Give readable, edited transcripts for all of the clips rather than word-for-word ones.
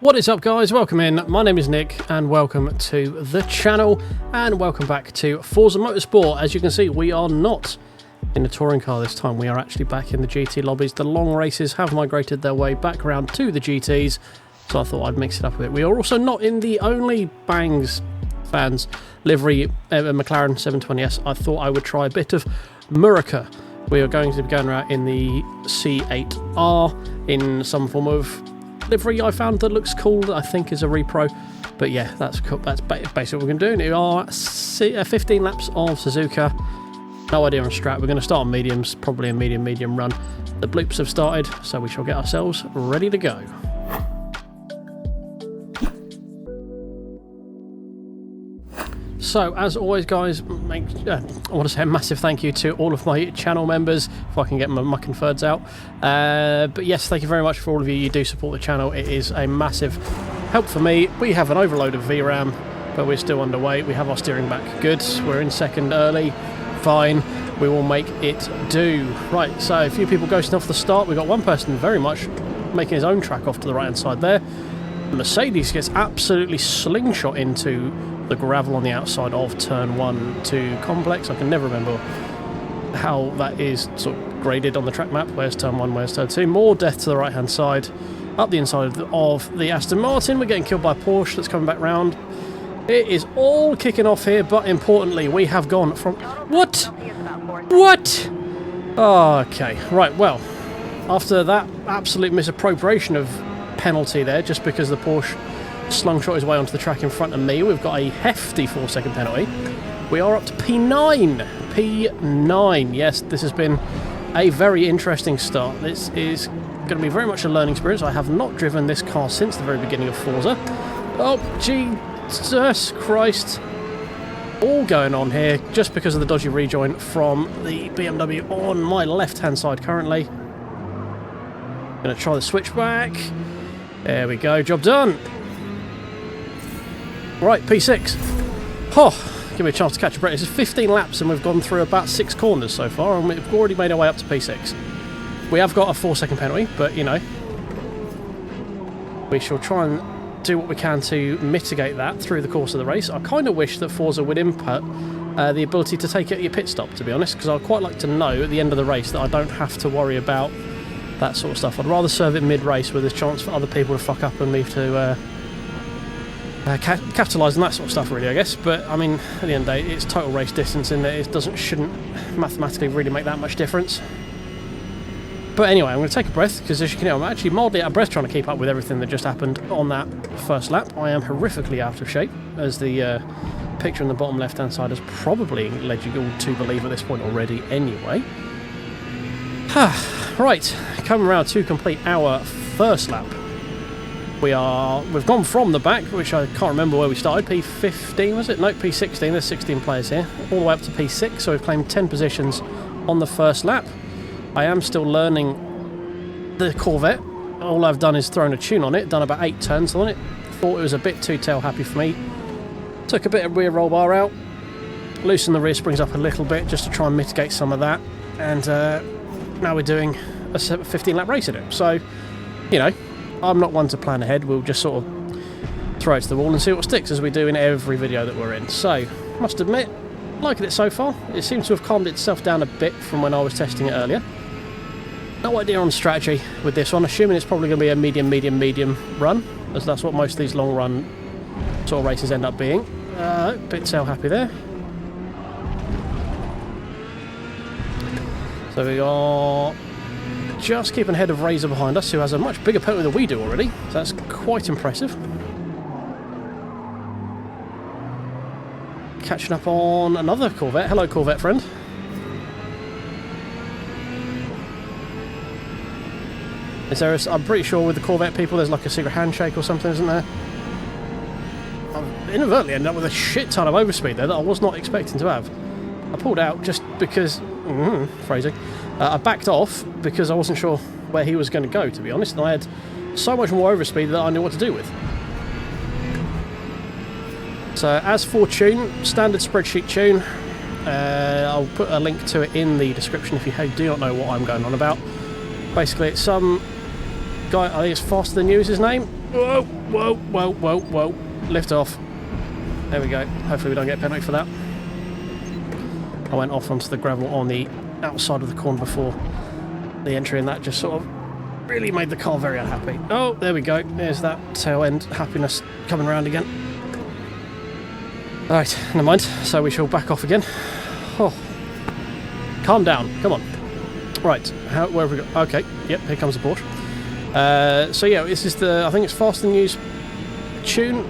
What is up, guys? Welcome in. My name is Nick and welcome to the channel and welcome back to Forza Motorsport. As you can see, we are not in a touring car this time. We are actually back in the GT lobbies. The long races have migrated their way back around to the GTs, so I thought I'd mix it up a bit. We are also not in the only Bangs fans livery McLaren 720S. I thought I would try a bit of Murica. We are going to be going around in the C8R in some form of livery I found that looks cool, that I think is a repro. But yeah, that's cool. That's basically what we're going to do. It are 15 laps of Suzuka. No idea on strat. We're going to start on mediums, probably a medium run. The bloops have started, so we shall get ourselves ready to go. So, as always, guys, I want to say a massive thank you to all of my channel members, if I can get my muck and thirds out. But yes, thank you very much for all of you. You do support the channel. It is a massive help for me. We have an overload of VRAM, but we're still underway. We have our steering back good. We're in second early. Fine. We will make it do. Right, so a few people ghosting off the start. We've got one person very much making his own track off to the right-hand side there. Mercedes gets absolutely slingshot into the gravel on the outside of turn 1 to complex. I can never remember how that is sort of graded on the track map. Where's turn 1, where's turn 2? More death to the right hand side. Up the inside of the Aston Martin, we're getting killed by Porsche that's coming back round. It is all kicking off here, but importantly we have gone from... What? Oh, okay, right, well, after that absolute misappropriation of penalty there, just because the Porsche slungshot his way onto the track in front of me, we've got a hefty 4-second penalty. We are up to P9. P9. Yes, this has been a very interesting start. This is going to be very much a learning experience. I have not driven this car since the very beginning of Forza. Oh, Jesus Christ. All going on here just because of the dodgy rejoin from the BMW on my left-hand side currently. Going to try the switchback. There we go. Job done. Right, P6. Oh, give me a chance to catch a breath. This is 15 laps and we've gone through about 6 corners so far and we've already made our way up to P6. We have got a 4-second penalty, but you know, we shall try and do what we can to mitigate that through the course of the race. I kind of wish that Forza would input the ability to take it at your pit stop, to be honest, because I'd quite like to know at the end of the race that I don't have to worry about that sort of stuff. I'd rather serve it mid-race where there's a chance for other people to fuck up and me to capitalise on that sort of stuff, really, I guess. But I mean, at the end of the day, it's total race distance in that it shouldn't mathematically really make that much difference. But anyway, I'm going to take a breath because, as you can hear, I'm actually mildly out of breath trying to keep up with everything that just happened on that first lap. I am horrifically out of shape, as the picture on the bottom left-hand side has probably led you all to believe at this point already anyway. Right, coming around to complete our first lap. We've gone from the back, which I can't remember where we started. P15 was it? No, P16. There's 16 players here, all the way up to P6. So we've claimed 10 positions on the first lap. I am still learning the Corvette. All I've done is thrown a tune on it, done about 8 turns on it. Thought it was a bit too tail happy for me. Took a bit of rear roll bar out, loosened the rear springs up a little bit just to try and mitigate some of that. And now we're doing a 15 lap race in it. So, you know, I'm not one to plan ahead. We'll just sort of throw it to the wall and see what sticks, as we do in every video that we're in. So, must admit, liking it so far. It seems to have calmed itself down a bit from when I was testing it earlier. No idea on strategy with this one, assuming it's probably going to be a medium run, as that's what most of these long run sort of races end up being. Bit tail happy there. So we are just keeping ahead of Razor behind us, who has a much bigger penalty than we do already. So that's quite impressive. Catching up on another Corvette. Hello, Corvette friend. Is there I'm pretty sure with the Corvette people there's like a secret handshake or something, isn't there? I've inadvertently ended up with a shit ton of overspeed there that I was not expecting to have. I pulled out just because... phrasing. I backed off because I wasn't sure where he was going to go, to be honest, and I had so much more overspeed that I knew what to do with. So as for tune, standard spreadsheet tune, I'll put a link to it in the description if you do not know what I'm going on about. Basically, it's some guy, I think it's Faster Than You is his name. Whoa! Whoa, whoa, whoa, whoa. Lift off. There we go. Hopefully we don't get a penalty for that. I went off onto the gravel on the outside of the corner before the entry, and that just sort of really made the car very unhappy. Oh, there we go. There's that tail end happiness coming around again. Alright, never mind. So we shall back off again. Oh. Calm down. Come on. Right, where have we got? Okay, yep, here comes the Porsche. So yeah, this is the, I think it's Fast and News Tune.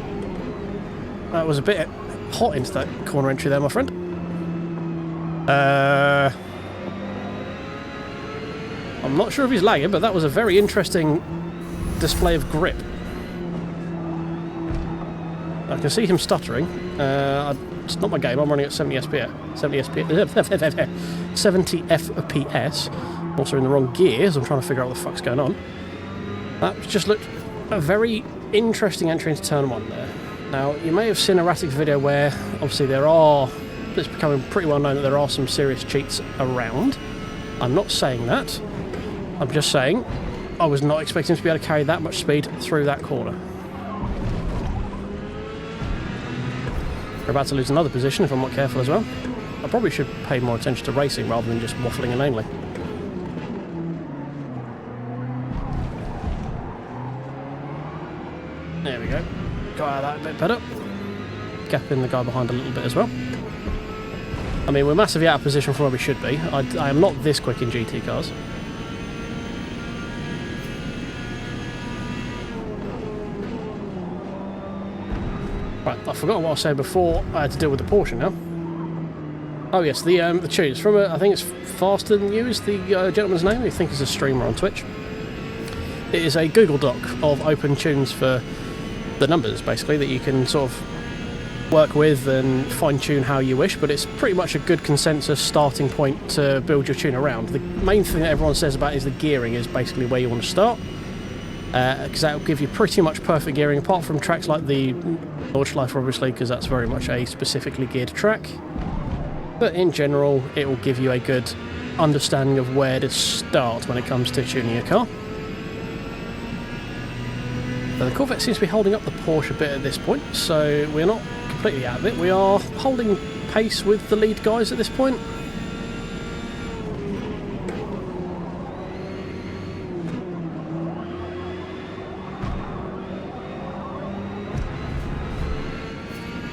That was a bit hot into that corner entry there, my friend. I'm not sure if he's lagging, but that was a very interesting display of grip. I can see him stuttering. It's not my game, I'm running at 70 FPS. 70 FPS. Also in the wrong gears, I'm trying to figure out what the fuck's going on. That just looked a very interesting entry into turn 1 there. Now, you may have seen a Ratic video where, obviously it's becoming pretty well known that there are some serious cheats around. I'm not saying that. I'm just saying I was not expecting to be able to carry that much speed through that corner. We're about to lose another position if I'm not careful as well. I probably should pay more attention to racing rather than just waffling inanely. There we go. Got out of that a bit better. Gap in the guy behind a little bit as well. I mean, we're massively out of position from where we should be. I am not this quick in GT cars. Right, I forgot what I was saying before. I had to deal with the Porsche now. Oh yes, the tunes from I think it's Faster Than You is the gentleman's name. I think he's a streamer on Twitch. It is a Google Doc of open tunes for the numbers, basically, that you can sort of work with and fine-tune how you wish, but it's pretty much a good consensus starting point to build your tune around. The main thing that everyone says about is the gearing is basically where you want to start, because that will give you pretty much perfect gearing, apart from tracks like the Loadcell, obviously, because that's very much a specifically geared track. But in general, it will give you a good understanding of where to start when it comes to tuning your car. Now, the Corvette seems to be holding up the Porsche a bit at this point, so we're not completely out of it. We are holding pace with the lead guys at this point.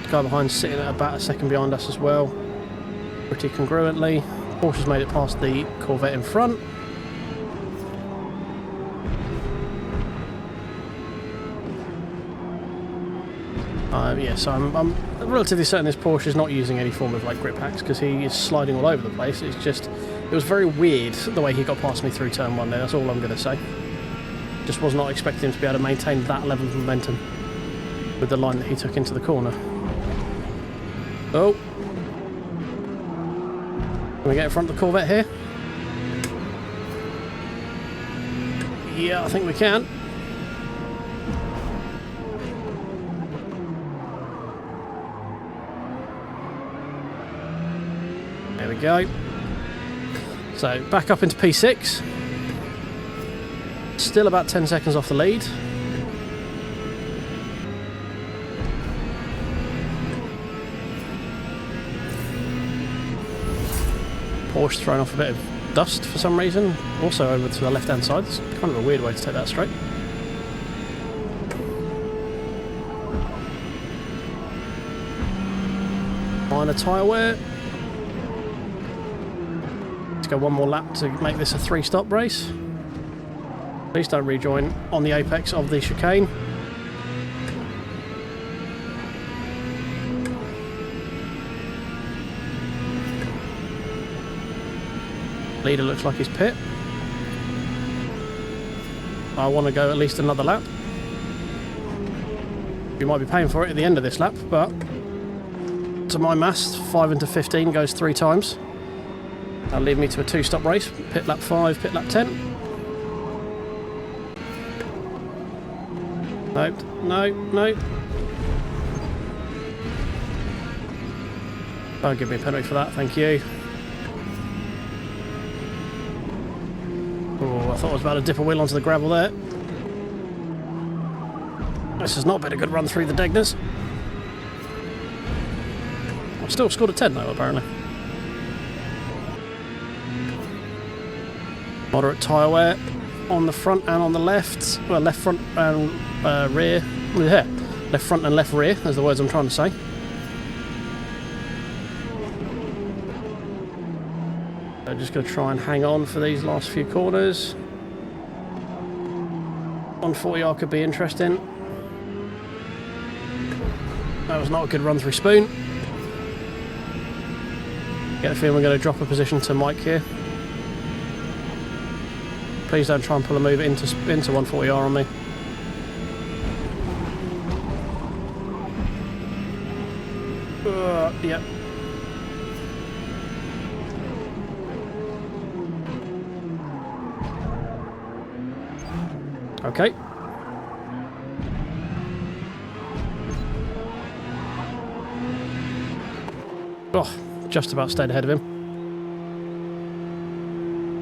The guy behind sitting at about a second behind us as well, pretty congruently. Porsche's made it past the Corvette in front. Yes, I'm relatively certain this Porsche is not using any form of like grip hacks, because he is sliding all over the place. It was very weird the way he got past me through turn 1 there, that's all I'm going to say. Just was not expecting him to be able to maintain that level of momentum with the line that he took into the corner. Oh. Can we get in front of the Corvette here? Yeah, I think we can. There we go. So back up into P6. Still about 10 seconds off the lead. Porsche throwing off a bit of dust for some reason. Also over to the left hand side. It's kind of a weird way to take that straight. Minor tyre wear. Let's go one more lap to make this a 3-stop race. Please don't rejoin on the apex of the chicane. Leader looks like he's pit. I want to go at least another lap. You might be paying for it at the end of this lap, but to my maths, 5 into 15 goes 3 times. That'll lead me to a 2-stop race. Pit lap 5, pit lap 10. No, no, no. Don't give me a penalty for that, thank you. Oh, I thought I was about to dip a wheel onto the gravel there. This has not been a good run through the Degners. I've still scored a 10 though, apparently. Moderate tyre wear on the front and on the left. Well, left front and rear. Yeah. Left front and left rear, that's the words I'm trying to say. I'm just going to try and hang on for these last few corners. 140R could be interesting. That was not a good run through Spoon. Get the feeling we're going to drop a position to Mike here. Please don't try and pull a move into 140R on me. Yep. Okay. Oh, just about stayed ahead of him.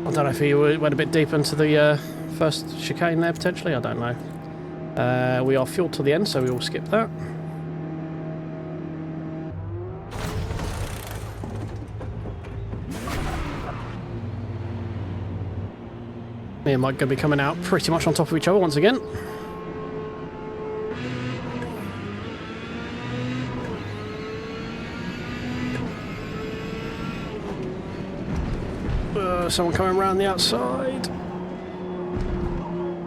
I don't know if he went a bit deep into the first chicane there, potentially. I don't know. We are fueled to the end, so we will skip that. Me and Mike going to be coming out pretty much on top of each other once again. Someone coming around the outside. Just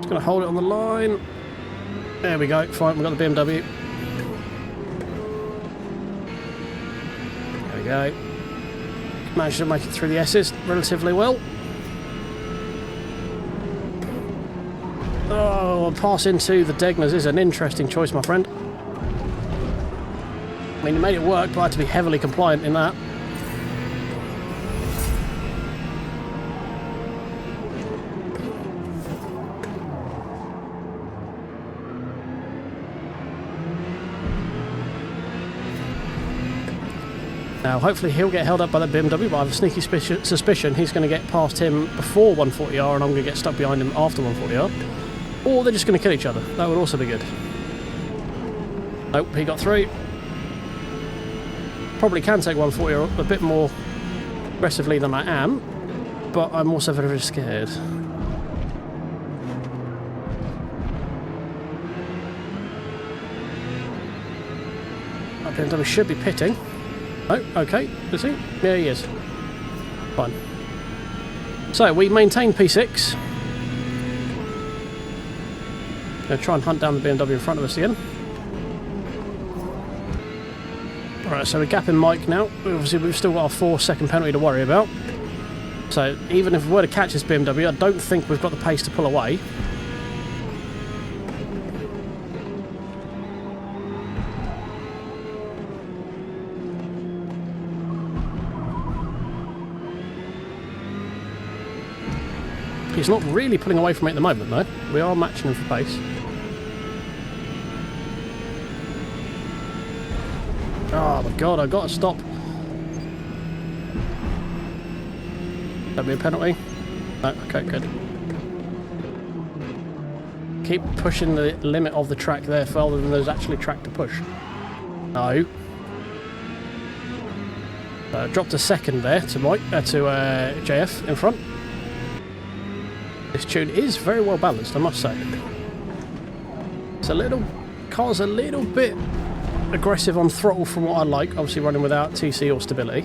going to hold it on the line. There we go. Fine, we've got the BMW. There we go. Managed to make it through the S's relatively well. Oh, a pass into the Degners is an interesting choice, my friend. I mean, you made it work, but I had to be heavily compliant in that. Now, hopefully he'll get held up by that BMW, but I have a sneaky suspicion he's going to get past him before 140R and I'm going to get stuck behind him after 140R. Or they're just going to kill each other. That would also be good. Nope, he got through. Probably can take 140R a bit more aggressively than I am, but I'm also very, very scared. That BMW should be pitting. Oh, okay, is he? Yeah, he is. Fine. So, we maintain P6. Going to try and hunt down the BMW in front of us again. Alright, so we're gapping Mike now. Obviously, we've still got our 4-second penalty to worry about. So, even if we were to catch this BMW, I don't think we've got the pace to pull away. He's not really pulling away from me at the moment, though. We are matching him for pace. Oh my god, I've got to stop. That'd be a penalty. No, okay, good. Keep pushing the limit of the track there further than there's actually track to push. No. Dropped a second there to Mike, to JF in front. This tune is very well balanced, I must say. It's a little, car's a little bit aggressive on throttle from what I like, obviously running without TC or stability.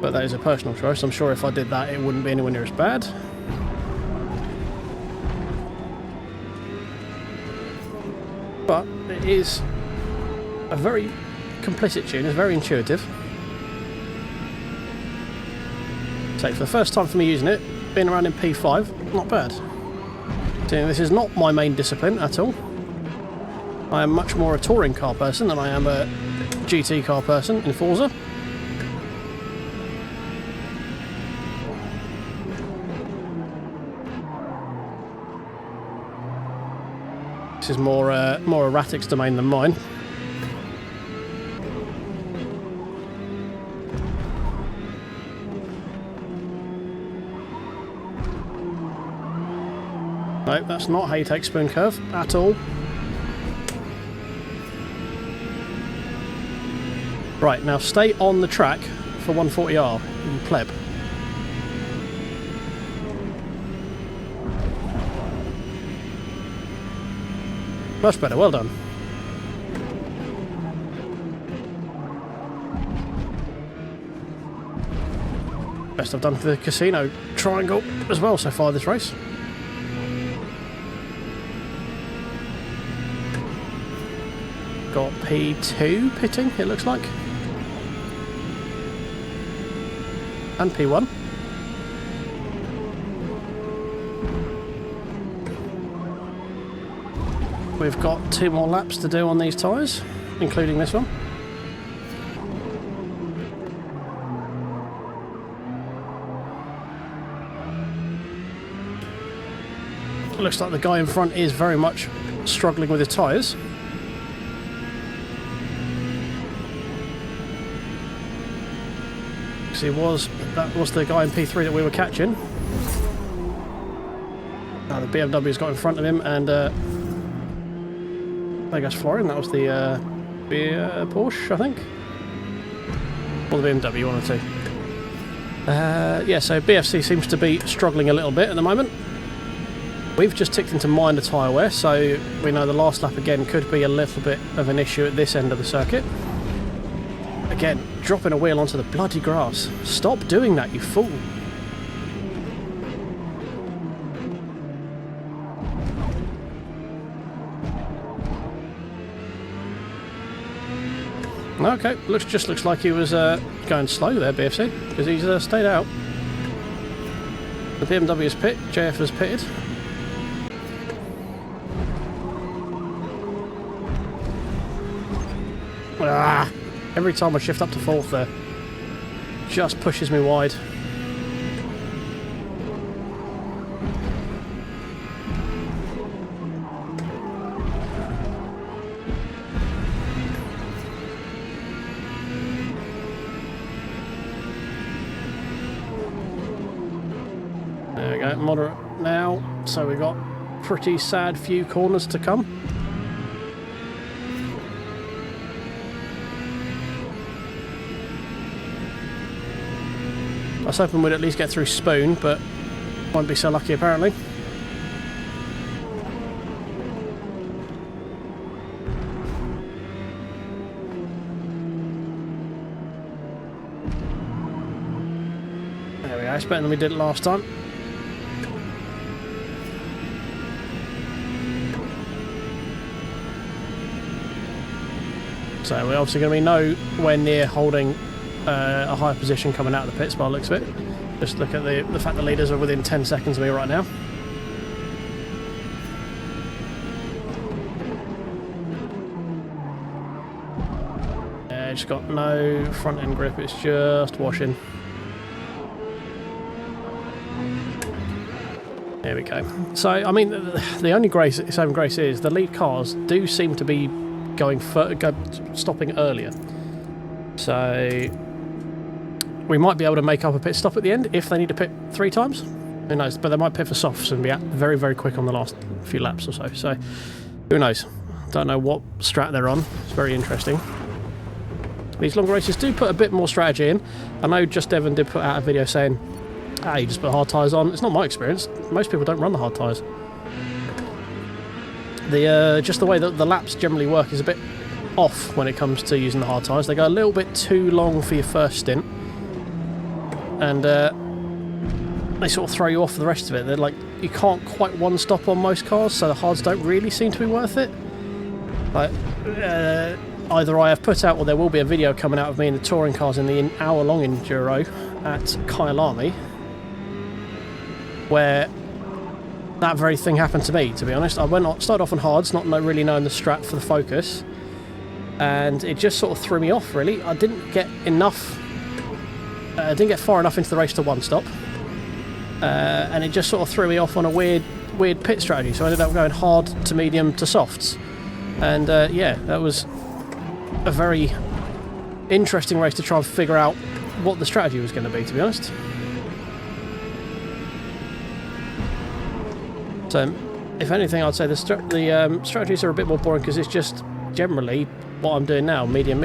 But that is a personal choice. I'm sure if I did that, it wouldn't be anywhere near as bad. But it is a very complicit tune, it's very intuitive. So for the first time for me using it, being around in P5, not bad. So this is not my main discipline at all. I am much more a touring car person than I am a GT car person in Forza. This is more erratic's domain than mine. No, that's not how you take spoon curve at all. Right, now stay on the track for 140R, you pleb. Much better, well done. Best I've done for the casino triangle as well so far this race. Got P2 pitting, it looks like. And P1. We've got 2 more laps to do on these tyres, including this one. It looks like the guy in front is very much struggling with his tyres. That was the guy in P3 that we were catching. Now the BMW's got in front of him, and I guess Florian, that was the Porsche, I think. Or the BMW, one or two. Yeah, so BFC seems to be struggling a little bit at the moment. We've just ticked into minor tyre wear, so we know the last lap again could be a little bit of an issue at this end of the circuit. Again, dropping a wheel onto the bloody grass. Stop doing that, you fool. Okay, just looks like he was going slow there, BFC, because he's stayed out. The BMW's pit, JF has pitted. Ah, every time I shift up to 4th there, just pushes me wide. There we go, moderate now, so we've got pretty sad few corners to come. I was hoping we'd at least get through Spoon, but won't be so lucky apparently. There we go, it's better than we did it last time. So we're obviously going to be nowhere near holding a higher position coming out of the pits by the looks of it. Just look at the fact the leaders are within 10 seconds of me right now. It's got no front end grip, it's just washing. There we go. So, I mean, the only saving grace is the lead cars do seem to be stopping earlier. So we might be able to make up a pit stop at the end if they need to pit 3 times. Who knows? But they might pit for softs and be very, very quick on the last few laps or so. So who knows? Don't know what strat they're on. It's very interesting. These long races do put a bit more strategy in. I know Just Devon did put out a video saying, you just put hard tyres on. It's not my experience. Most people don't run the hard tyres. Just the way that the laps generally work is a bit off when it comes to using the hard tyres. They go a little bit too long for your first stint, and they sort of throw you off for the rest of it. They're like, you can't quite one stop on most cars, so the hards don't really seem to be worth it. Like, either I have put out, or there will be a video coming out of me in the touring cars in the hour-long enduro at Kyalami, where that very thing happened to me, to be honest. I started off on hards, not really knowing the strat for the Focus, and it just sort of threw me off, really. I didn't get far enough into the race to one stop, and it just sort of threw me off on a weird pit strategy, so I ended up going hard to medium to softs. And yeah, that was a very interesting race to try and figure out what the strategy was going to be, to be honest. So, if anything, I'd say the strategies are a bit more boring because it's just generally what I'm doing now, medium.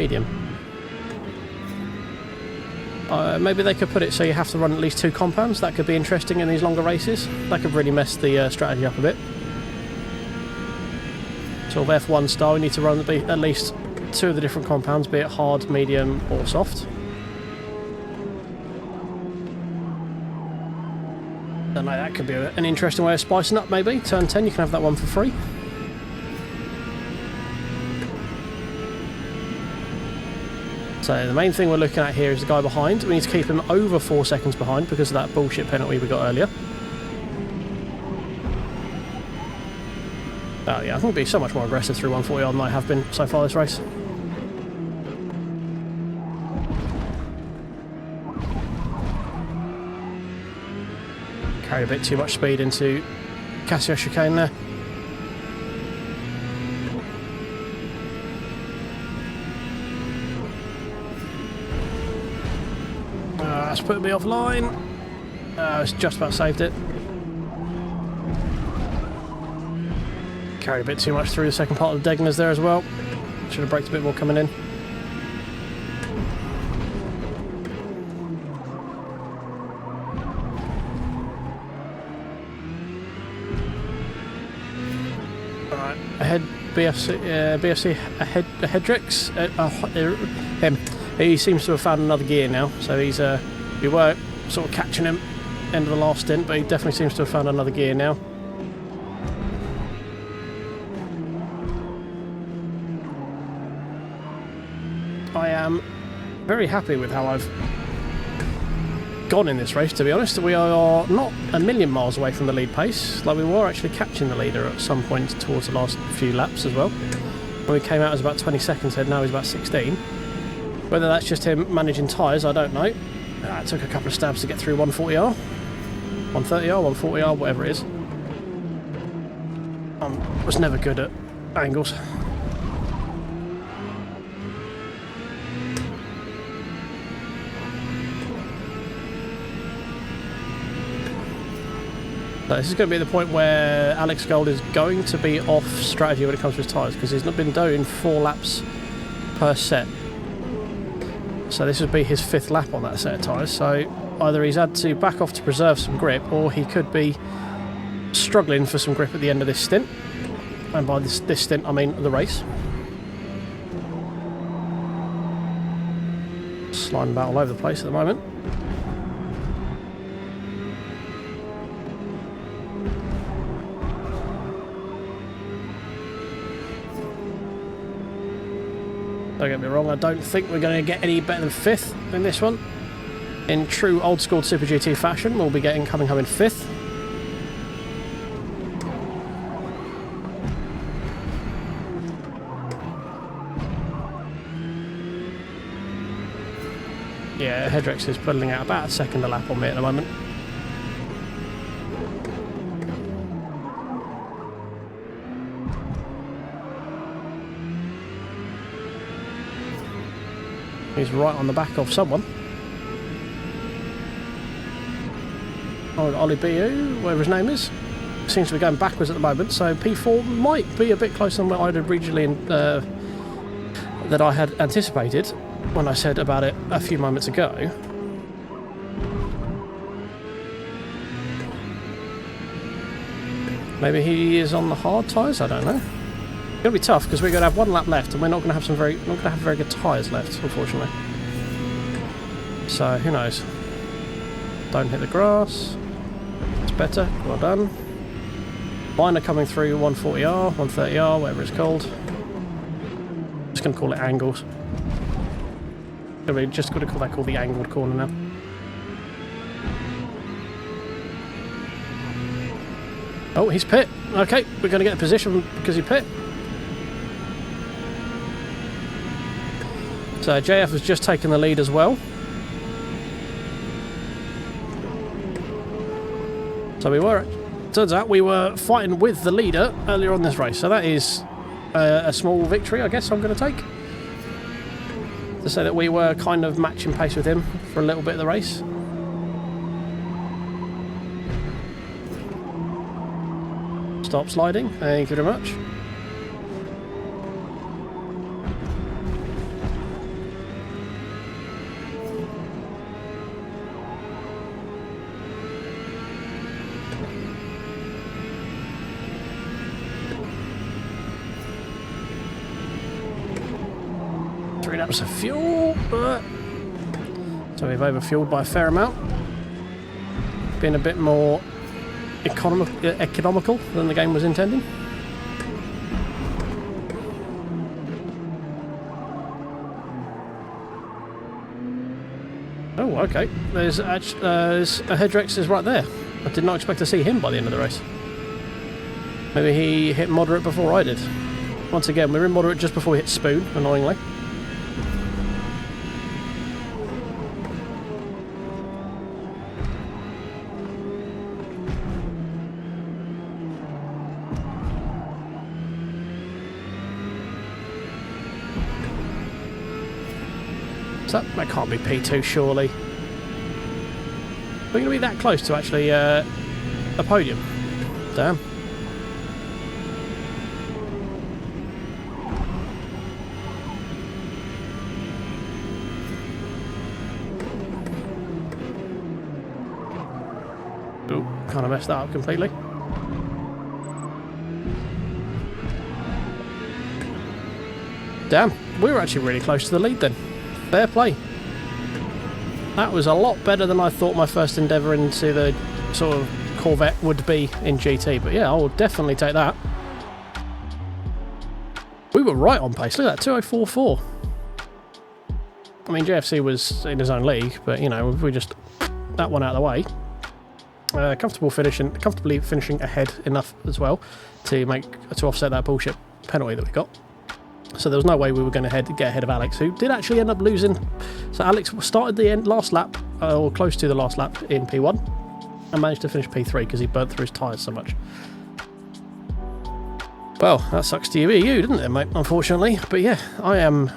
Maybe they could put it so you have to run at least 2 compounds. That could be interesting in these longer races. That could really mess the strategy up a bit. Sort of F1 style, you need to run at least 2 of the different compounds, be it hard, medium or soft. Don't know, that could be an interesting way of spicing up maybe. Turn 10, you can have that one for free. So the main thing we're looking at here is the guy behind. We need to keep him over 4 seconds behind because of that bullshit penalty we got earlier. Oh yeah, I think it'll be so much more aggressive through 140R than I have been so far this race. Carried a bit too much speed into Casio chicane there. That's put me offline. It's just about saved it. Carried a bit too much through the second part of the Degners there as well. Should have braked a bit more coming in. Alright, ahead BFC Hedrix. Him. He seems to have found another gear now, so he's we were sort of catching him end of the last stint, but he definitely seems to have found another gear now. I am very happy with how I've gone in this race, to be honest. We are not a million miles away from the lead pace. Like, we were actually catching the leader at some point towards the last few laps as well. When we came out, it was about 20 seconds ahead, now he's about 16. Whether that's just him managing tyres, I don't know. It took a couple of stabs to get through 140R. 130R, 140R, whatever it is. I was never good at angles. So this is going to be the point where Alex Gold is going to be off strategy when it comes to his tyres, because he's not been doing 4 laps per set. So this would be his 5th lap on that set of tyres. So either he's had to back off to preserve some grip, or he could be struggling for some grip at the end of this stint. And by this stint, I mean the race. Sliding about all over the place at the moment. Don't get me wrong, I don't think we're going to get any better than 5th in this one. In true old school Super GT fashion, we'll be coming home in 5th. Yeah, Hedrix is pulling out about a second a lap on me at the moment. He's right on the back of someone. Oh, Ollie BU, whatever his name is, seems to be going backwards at the moment, so P4 might be a bit closer than what I'd originally that I had anticipated when I said about it a few moments ago. Maybe he is on the hard tyres, I don't know. It's going to be tough because we're going to have 1 lap left and we're not going to have very good tyres left, unfortunately. So who knows? Don't hit the grass. It's better. Well done. Mine are coming through 140R, 130R, whatever it's called. Just going to call it angles. Just going to call that the angled corner now. Oh, he's pit. Okay, we're going to get a position because he pit. So JF has just taken the lead as well. So turns out we were fighting with the leader earlier on this race. So that is a small victory, I guess I'm going to take. To say that we were kind of matching pace with him for a little bit of the race. Stop sliding, thank you very much. 3 laps of fuel. So we've overfueled by a fair amount. Been a bit more economical than the game was intending. Oh, okay. There's a Hedrex is right there. I did not expect to see him by the end of the race. Maybe he hit moderate before I did. Once again, we're in moderate just before we hit spoon, annoyingly. So that can't be P2, surely. We're going to be that close to actually a podium. Damn. Oh, kind of messed that up completely. Damn, we were actually really close to the lead then. Fair play. That was a lot better than I thought my first endeavour into the sort of Corvette would be in GT. But yeah, I will definitely take that. We were right on pace. Look at that, 2044. I mean, JFC was in his own league, but you know, we just that one out of the way. Comfortably finishing ahead enough as well to offset that bullshit penalty that we got. So there was no way we were going to get ahead of Alex, who did actually end up losing. So Alex started the last lap, or close to the last lap in P1, and managed to finish P3 because he burnt through his tyres so much. Well, that sucks to be you, didn't it, mate? Unfortunately. But yeah, I am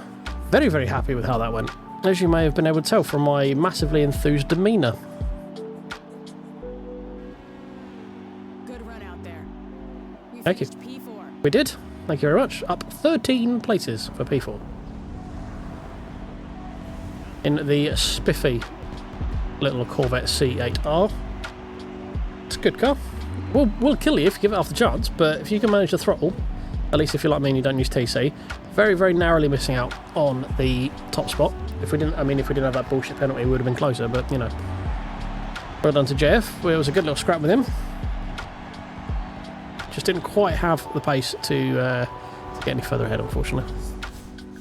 very, very happy with how that went, as you may have been able to tell from my massively enthused demeanour. Good run out there. Thank you. P4. We did. Thank you very much. Up 13 places for P4. In the spiffy little Corvette C8R. It's a good car. We'll kill you if you give it half the chance, but if you can manage the throttle, at least if you're like me and you don't use TC, very, very narrowly missing out on the top spot. If we didn't have that bullshit penalty, we would have been closer, but you know. Well done to JF. It was a good little scrap with him. Just didn't quite have the pace to get any further ahead, unfortunately.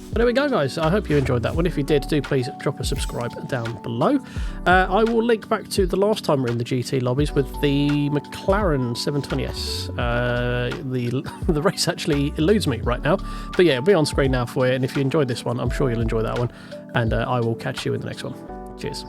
But there we go, guys. I hope you enjoyed that one. If you did, do please drop a subscribe down below. I will link back to the last time we were in the GT lobbies with the McLaren 720S. The race actually eludes me right now. But yeah, it'll be on screen now for you. And if you enjoyed this one, I'm sure you'll enjoy that one. And I will catch you in the next one. Cheers.